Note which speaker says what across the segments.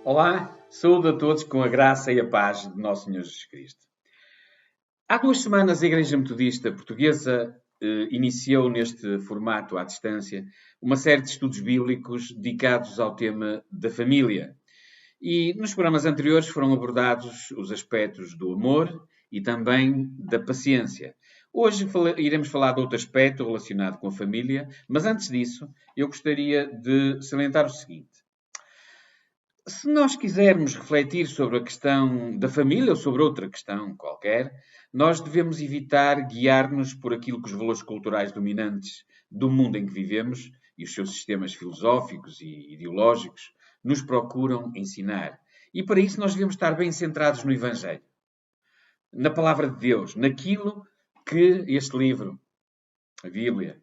Speaker 1: Olá, saúdo a todos com a graça e a paz de Nosso Senhor Jesus Cristo. Há 2 semanas a Igreja Metodista Portuguesa iniciou neste formato à distância uma série de estudos bíblicos dedicados ao tema da família. E nos programas anteriores foram abordados os aspectos do amor e também da paciência. Hoje iremos falar de outro aspecto relacionado com a família, mas antes disso eu gostaria de salientar o seguinte. Se nós quisermos refletir sobre a questão da família ou sobre outra questão qualquer, nós devemos evitar guiar-nos por aquilo que os valores culturais dominantes do mundo em que vivemos e os seus sistemas filosóficos e ideológicos nos procuram ensinar. E para isso nós devemos estar bem centrados no Evangelho, na Palavra de Deus, naquilo que este livro, a Bíblia,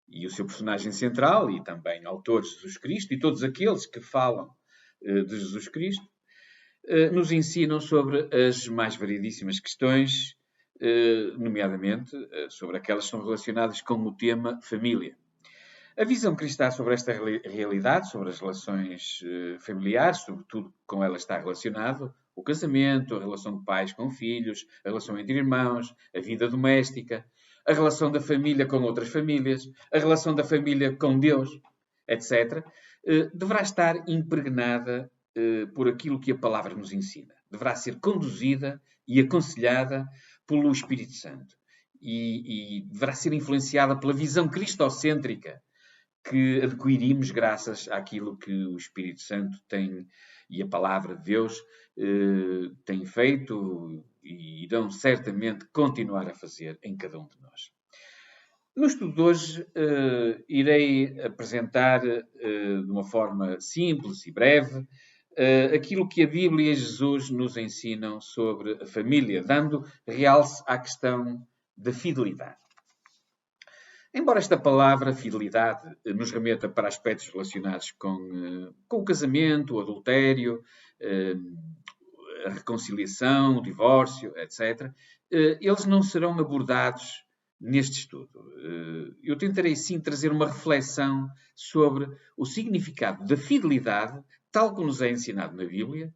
Speaker 1: e o seu personagem central, e também autor Jesus Cristo, e todos aqueles que falam de Jesus Cristo, nos ensinam sobre as mais variedíssimas questões, nomeadamente sobre aquelas que estão relacionadas com o tema família. A visão cristã sobre esta realidade, sobre as relações familiares, sobretudo com ela está relacionado o casamento, a relação de pais com filhos, a relação entre irmãos, a vida doméstica, a relação da família com outras famílias, a relação da família com Deus, etc., deverá estar impregnada por aquilo que a palavra nos ensina. Deverá ser conduzida e aconselhada pelo Espírito Santo. E deverá ser influenciada pela visão cristocêntrica que adquirimos graças àquilo que o Espírito Santo tem e a palavra de Deus tem feito e irão certamente continuar a fazer em cada um de nós. No estudo de hoje, irei apresentar de uma forma simples e breve aquilo que a Bíblia e Jesus nos ensinam sobre a família, dando realce à questão da fidelidade. Embora esta palavra, fidelidade, nos remeta para aspectos relacionados com o casamento, o adultério, a reconciliação, o divórcio, etc., eles não serão abordados neste estudo. Eu tentarei, sim, trazer uma reflexão sobre o significado da fidelidade, tal como nos é ensinado na Bíblia,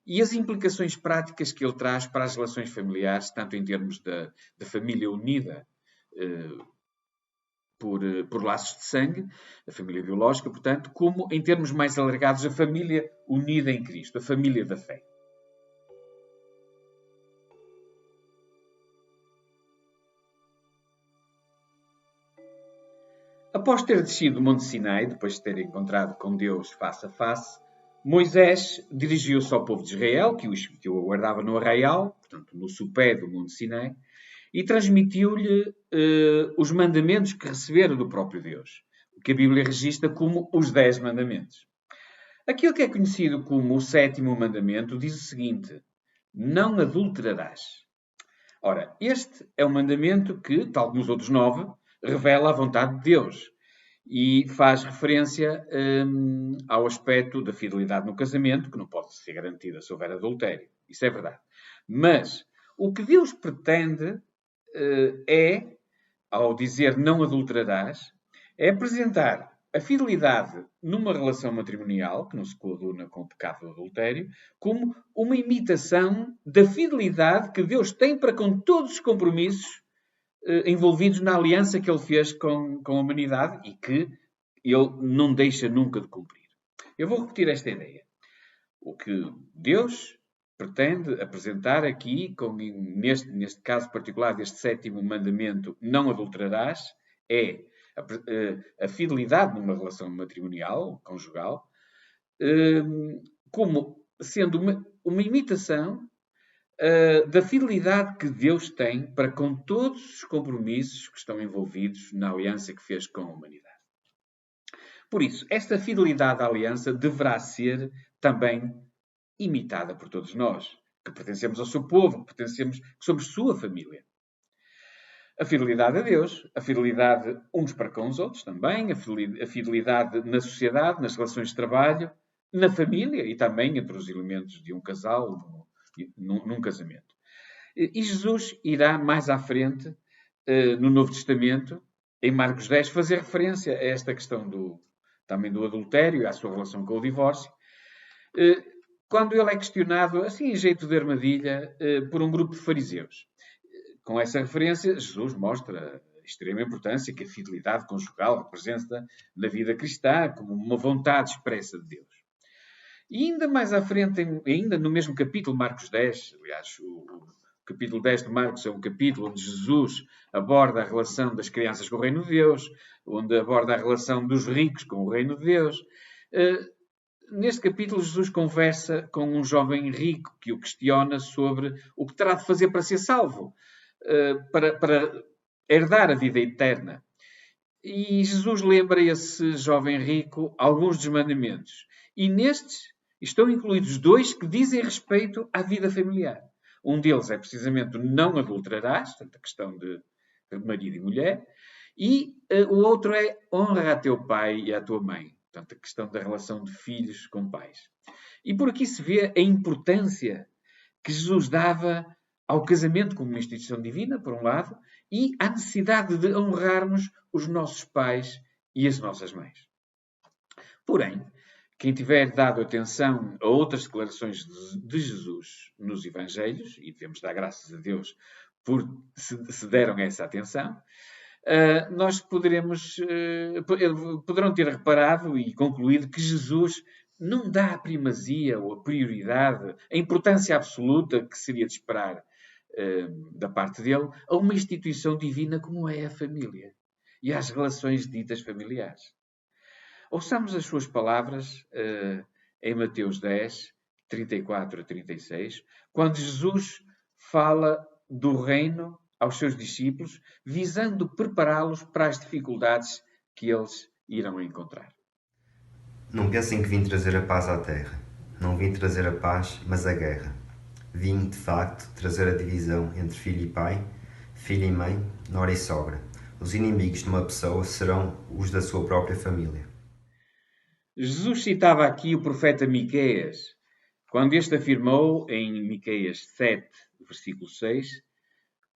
Speaker 1: e as implicações práticas que ele traz para as relações familiares, tanto em termos da família unida por laços de sangue, a família biológica, portanto, como em termos mais alargados, a família unida em Cristo, a família da fé. Após ter descido do Monte Sinai, depois de ter encontrado com Deus face a face, Moisés dirigiu-se ao povo de Israel, que o aguardava no arraial, portanto, no sopé do Monte Sinai, e transmitiu-lhe os mandamentos que recebera do próprio Deus, o que a Bíblia registra como os 10 mandamentos. Aquilo que é conhecido como o 7º mandamento diz o seguinte: não adulterarás. Ora, este é um mandamento que, tal como os outros 9, revela a vontade de Deus e faz referência ao aspecto da fidelidade no casamento, que não pode ser garantida se houver adultério. Isso é verdade. Mas o que Deus pretende ao dizer não adulterarás, é apresentar a fidelidade numa relação matrimonial, que não se coaduna com o pecado do adultério, como uma imitação da fidelidade que Deus tem para com todos os compromissos envolvidos na aliança que ele fez com a humanidade e que ele não deixa nunca de cumprir. Eu vou repetir esta ideia. O que Deus pretende apresentar aqui, neste caso particular deste 7º mandamento, não adulterarás, é a fidelidade numa relação matrimonial, conjugal, como sendo uma imitação da fidelidade que Deus tem para com todos os compromissos que estão envolvidos na aliança que fez com a humanidade. Por isso, esta fidelidade à aliança deverá ser também imitada por todos nós, que pertencemos ao seu povo, que somos sua família. A fidelidade a Deus, a fidelidade uns para com os outros também, a fidelidade na sociedade, nas relações de trabalho, na família e também entre os elementos de um casal, num casamento. E Jesus irá mais à frente, no Novo Testamento, em Marcos 10, fazer referência a esta questão também do adultério e à sua relação com o divórcio, quando ele é questionado, assim em jeito de armadilha, por um grupo de fariseus. Com essa referência, Jesus mostra a extrema importância que a fidelidade conjugal representa na vida cristã, como uma vontade expressa de Deus. E ainda mais à frente, ainda no mesmo capítulo, Marcos 10, aliás, o capítulo 10 de Marcos é um capítulo onde Jesus aborda a relação das crianças com o reino de Deus, onde aborda a relação dos ricos com o reino de Deus. Neste capítulo, Jesus conversa com um jovem rico que o questiona sobre o que terá de fazer para ser salvo, para herdar a vida eterna. E Jesus lembra esse jovem rico alguns dos mandamentos. E nestes estão incluídos 2 que dizem respeito à vida familiar. Um deles é precisamente o não adulterarás, portanto, a questão de marido e mulher. E o outro é honra a teu pai e à tua mãe. Portanto, a questão da relação de filhos com pais. E por aqui se vê a importância que Jesus dava ao casamento como uma instituição divina, por um lado, e à necessidade de honrarmos os nossos pais e as nossas mães. Porém, quem tiver dado atenção a outras declarações de Jesus nos Evangelhos, e devemos dar graças a Deus por se deram essa atenção, nós poderão ter reparado e concluído que Jesus não dá a primazia ou a prioridade, a importância absoluta que seria de esperar da parte dele, a uma instituição divina como é a família e às relações ditas familiares. Ouçamos as suas palavras em Mateus 10, 34 a 36, quando Jesus fala do reino aos seus discípulos, visando prepará-los para as dificuldades que eles irão encontrar.
Speaker 2: Não pensem que vim trazer a paz à terra. Não vim trazer a paz, mas a guerra. Vim, de facto, trazer a divisão entre filho e pai, filho e mãe, nora e sogra. Os inimigos de uma pessoa serão os da sua própria família.
Speaker 1: Jesus citava aqui o profeta Miqueias, quando este afirmou em Miqueias 7, versículo 6,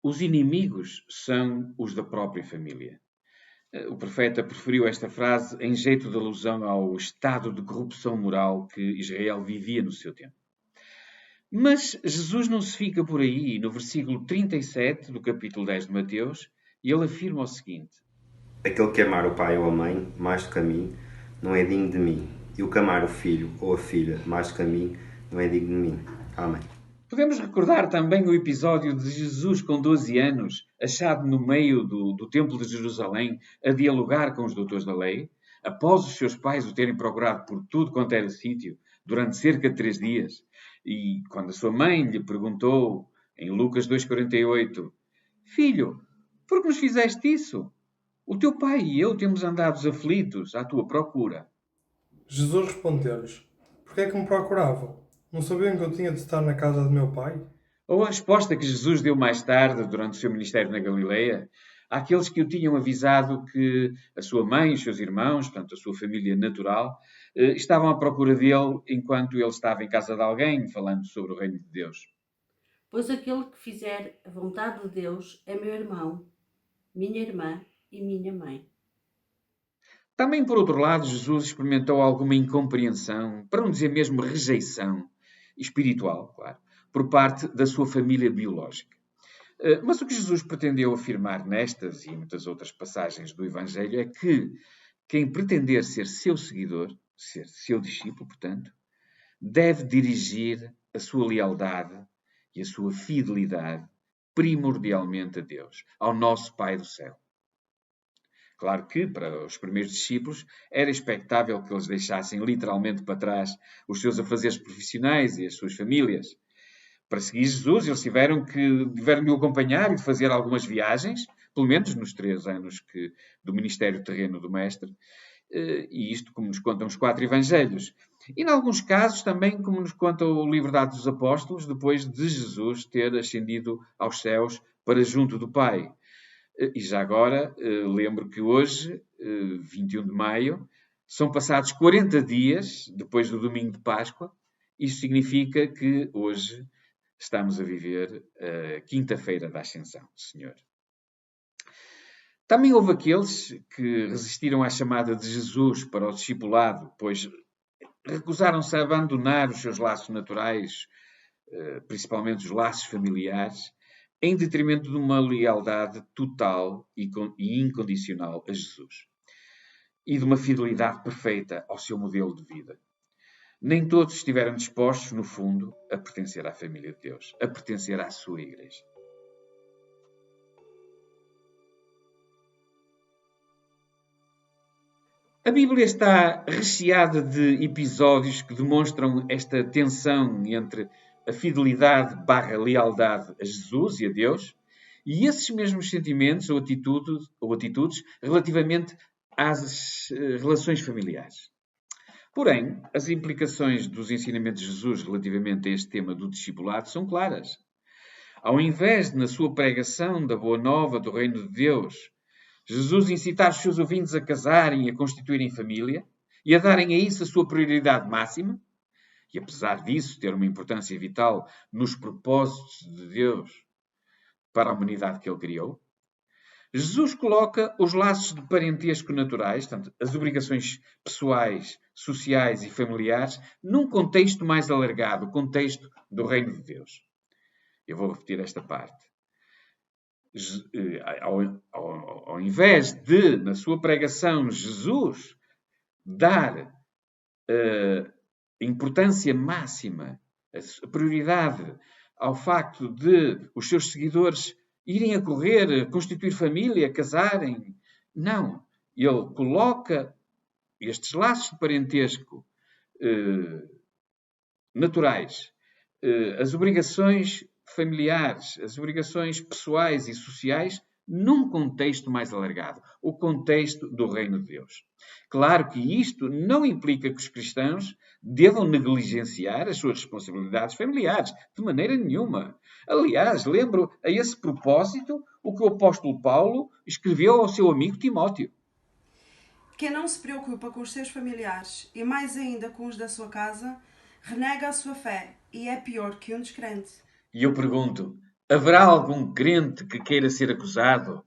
Speaker 1: os inimigos são os da própria família. O profeta preferiu esta frase em jeito de alusão ao estado de corrupção moral que Israel vivia no seu tempo. Mas Jesus não se fica por aí. No versículo 37 do capítulo 10 de Mateus, ele afirma o seguinte:
Speaker 2: Aquele que amar o pai ou a mãe mais do que a mim, não é digno de mim. E o que amar o filho ou a filha mais do que a mim, não é digno de mim. Amém.
Speaker 1: Podemos recordar também o episódio de Jesus com 12 anos, achado no meio do Templo de Jerusalém, a dialogar com os doutores da lei, após os seus pais o terem procurado por tudo quanto era sítio, durante cerca de 3 dias. E quando a sua mãe lhe perguntou, em Lucas 2,48, Filho, por que nos fizeste isso? O teu pai e eu temos andado aflitos à tua procura.
Speaker 3: Jesus respondeu-lhes: Por que é que me procuravam? Não sabiam que eu tinha de estar na casa de meu pai?
Speaker 1: Ou a resposta que Jesus deu mais tarde, durante o seu ministério na Galileia, àqueles que o tinham avisado que a sua mãe e os seus irmãos, portanto, a sua família natural, estavam à procura dele enquanto ele estava em casa de alguém, falando sobre o reino de Deus.
Speaker 4: Pois aquele que fizer a vontade de Deus é meu irmão, minha irmã e minha mãe.
Speaker 1: Também, por outro lado, Jesus experimentou alguma incompreensão, para não dizer mesmo rejeição espiritual, claro, por parte da sua família biológica. Mas o que Jesus pretendeu afirmar nestas e muitas outras passagens do Evangelho é que quem pretender ser seu seguidor, ser seu discípulo, portanto, deve dirigir a sua lealdade e a sua fidelidade primordialmente a Deus, ao nosso Pai do céu. Claro que, para os primeiros discípulos, era expectável que eles deixassem literalmente para trás os seus afazeres profissionais e as suas famílias. Para seguir Jesus, eles tiveram de o acompanhar e de fazer algumas viagens, pelo menos nos 3 anos do ministério terreno do Mestre, e isto como nos contam os 4 Evangelhos. E, em alguns casos, também como nos conta o livro de Atos dos Apóstolos, depois de Jesus ter ascendido aos céus para junto do Pai. E já agora, lembro que hoje, 21 de maio, são passados 40 dias depois do domingo de Páscoa. Isso significa que hoje estamos a viver a quinta-feira da Ascensão do Senhor. Também houve aqueles que resistiram à chamada de Jesus para o discipulado, pois recusaram-se a abandonar os seus laços naturais, principalmente os laços familiares, em detrimento de uma lealdade total e incondicional a Jesus e de uma fidelidade perfeita ao seu modelo de vida. Nem todos estiveram dispostos, no fundo, a pertencer à família de Deus, a pertencer à sua igreja. A Bíblia está recheada de episódios que demonstram esta tensão entre a fidelidade / lealdade a Jesus e a Deus e esses mesmos sentimentos ou atitudes relativamente às relações familiares. Porém, as implicações dos ensinamentos de Jesus relativamente a este tema do discipulado são claras. Ao invés de, na sua pregação da Boa Nova do Reino de Deus, Jesus incitar os seus ouvintes a casarem e a constituírem família e a darem a isso a sua prioridade máxima, e apesar disso ter uma importância vital nos propósitos de Deus para a humanidade que Ele criou, Jesus coloca os laços de parentesco naturais, portanto, as obrigações pessoais, sociais e familiares, num contexto mais alargado, o contexto do Reino de Deus. Eu vou repetir esta parte. Ao invés de, na sua pregação, Jesus dar importância máxima, a prioridade ao facto de os seus seguidores irem a correr, constituir família, casarem. Não. Ele coloca estes laços de parentesco naturais, as obrigações familiares, as obrigações pessoais e sociais, num contexto mais alargado, o contexto do Reino de Deus. Claro que isto não implica que os cristãos devam negligenciar as suas responsabilidades familiares, de maneira nenhuma. Aliás, lembro a esse propósito o que o apóstolo Paulo escreveu ao seu amigo Timóteo.
Speaker 5: Quem não se preocupa com os seus familiares, e mais ainda com os da sua casa, renega a sua fé e é pior que um descrente.
Speaker 1: E eu pergunto, haverá algum crente que queira ser acusado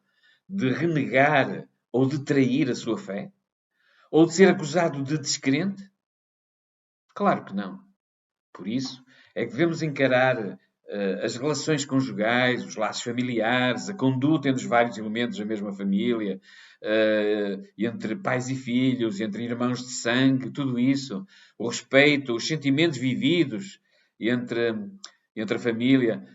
Speaker 1: de renegar ou de trair a sua fé? Ou de ser acusado de descrente? Claro que não. Por isso é que devemos encarar as relações conjugais, os laços familiares, a conduta entre os vários elementos da mesma família, entre pais e filhos, entre irmãos de sangue, tudo isso, o respeito, os sentimentos vividos entre a família,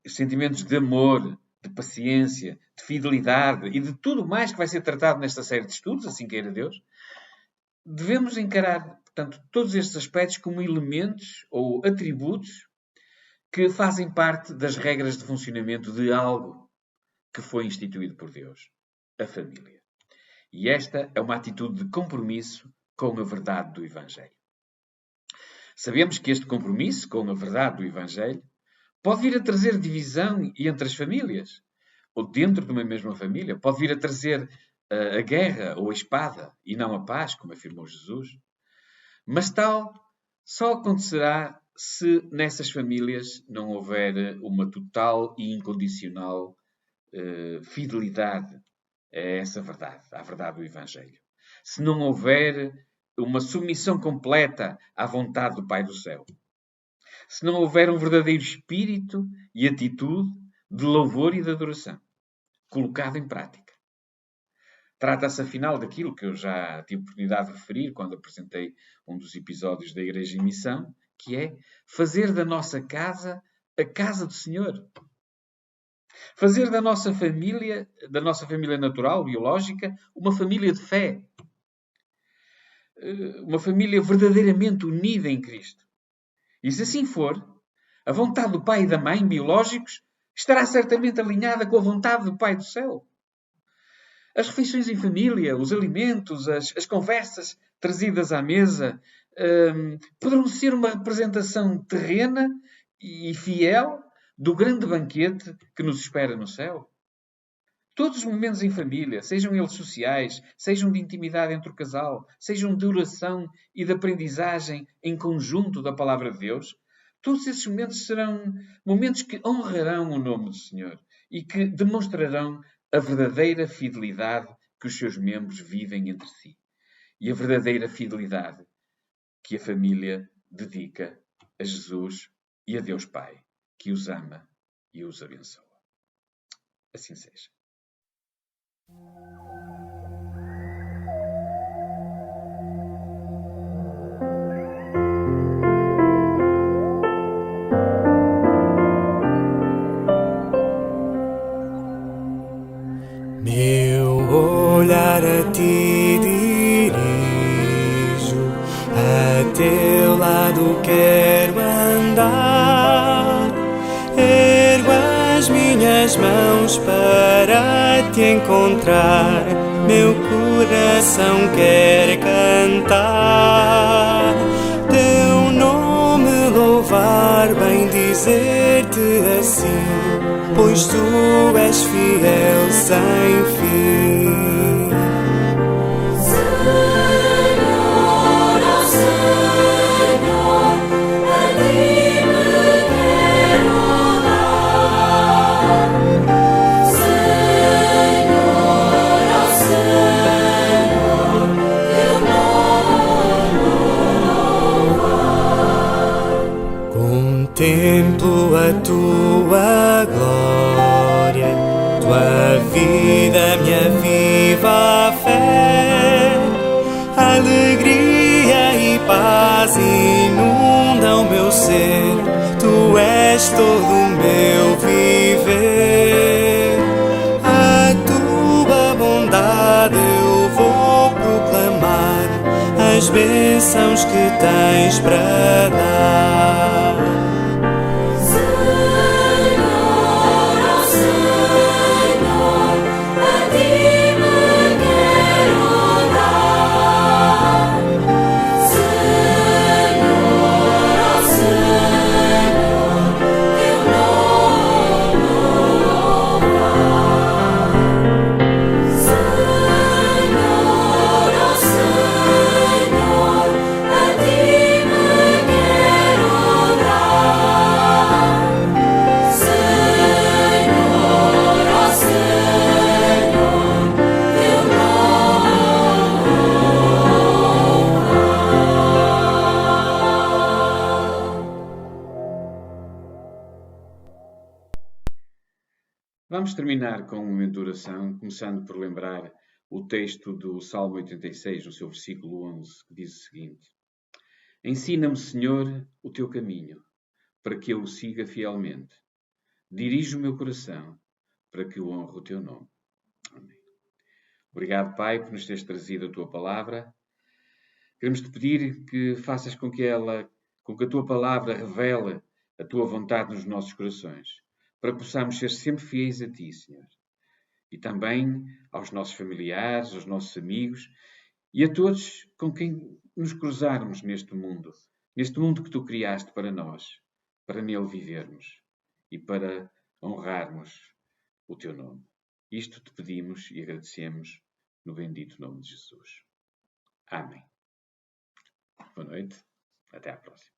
Speaker 1: os sentimentos de amor, de paciência, de fidelidade e de tudo mais que vai ser tratado nesta série de estudos, assim queira Deus. Devemos encarar, portanto, todos estes aspectos como elementos ou atributos que fazem parte das regras de funcionamento de algo que foi instituído por Deus, a família. E esta é uma atitude de compromisso com a verdade do Evangelho. Sabemos que este compromisso com a verdade do Evangelho pode vir a trazer divisão entre as famílias, ou dentro de uma mesma família, pode vir a trazer a guerra ou a espada, e não a paz, como afirmou Jesus. Mas tal só acontecerá se nessas famílias não houver uma total e incondicional fidelidade a essa verdade, à verdade do Evangelho. Se não houver uma submissão completa à vontade do Pai do Céu. Se não houver um verdadeiro espírito e atitude de louvor e de adoração, colocado em prática. Trata-se, afinal, daquilo que eu já tive oportunidade de referir quando apresentei um dos episódios da Igreja em Missão, que é fazer da nossa casa a casa do Senhor. Fazer da nossa família natural, biológica, uma família de fé. Uma família verdadeiramente unida em Cristo. E se assim for, a vontade do pai e da mãe biológicos estará certamente alinhada com a vontade do Pai do Céu. As refeições em família, os alimentos, as conversas trazidas à mesa poderão ser uma representação terrena e fiel do grande banquete que nos espera no céu. Todos os momentos em família, sejam eles sociais, sejam de intimidade entre o casal, sejam de oração e de aprendizagem em conjunto da Palavra de Deus, todos esses momentos serão momentos que honrarão o nome do Senhor e que demonstrarão a verdadeira fidelidade que os seus membros vivem entre si. E a verdadeira fidelidade que a família dedica a Jesus e a Deus Pai, que os ama e os abençoa. Assim seja.
Speaker 6: Meu olhar a ti dirijo, a teu lado quero andar. Ergo as minhas mãos para te encontrar, meu coração quer cantar. Teu nome louvar, bem dizer-te assim, pois tu és fiel sem fim.
Speaker 7: Senhor, ó Senhor, a ti me quero dar. Senhor, ó Senhor, teu nome louvar.
Speaker 6: Contemplo a tua glória, tua vida, minha viva fé. Alegria e paz inundam meu ser, tu és todo o meu viver. A tua bondade eu vou proclamar, as bênçãos que tens para dar.
Speaker 7: Senhor, ó Senhor, a ti me quero dar. Senhor, ó Senhor, teu nome louvar. Senhor, ó Senhor, a ti me quero dar. Senhor, ó Senhor, teu
Speaker 1: Vamos terminar com um momento de oração, começando por lembrar o texto do Salmo 86, no seu versículo 11, que diz o seguinte: Ensina-me, Senhor, o teu caminho, para que eu o siga fielmente. Dirige o meu coração, para que eu honre o teu nome. Amém. Obrigado, Pai, por nos teres trazido a tua palavra. Queremos te pedir que faças com que a tua palavra revele a tua vontade nos nossos corações, para que possamos ser sempre fiéis a ti, Senhor. E também aos nossos familiares, aos nossos amigos e a todos com quem nos cruzarmos neste mundo que tu criaste para nós, para nele vivermos e para honrarmos o teu nome. Isto te pedimos e agradecemos no bendito nome de Jesus. Amém. Boa noite. Até à próxima.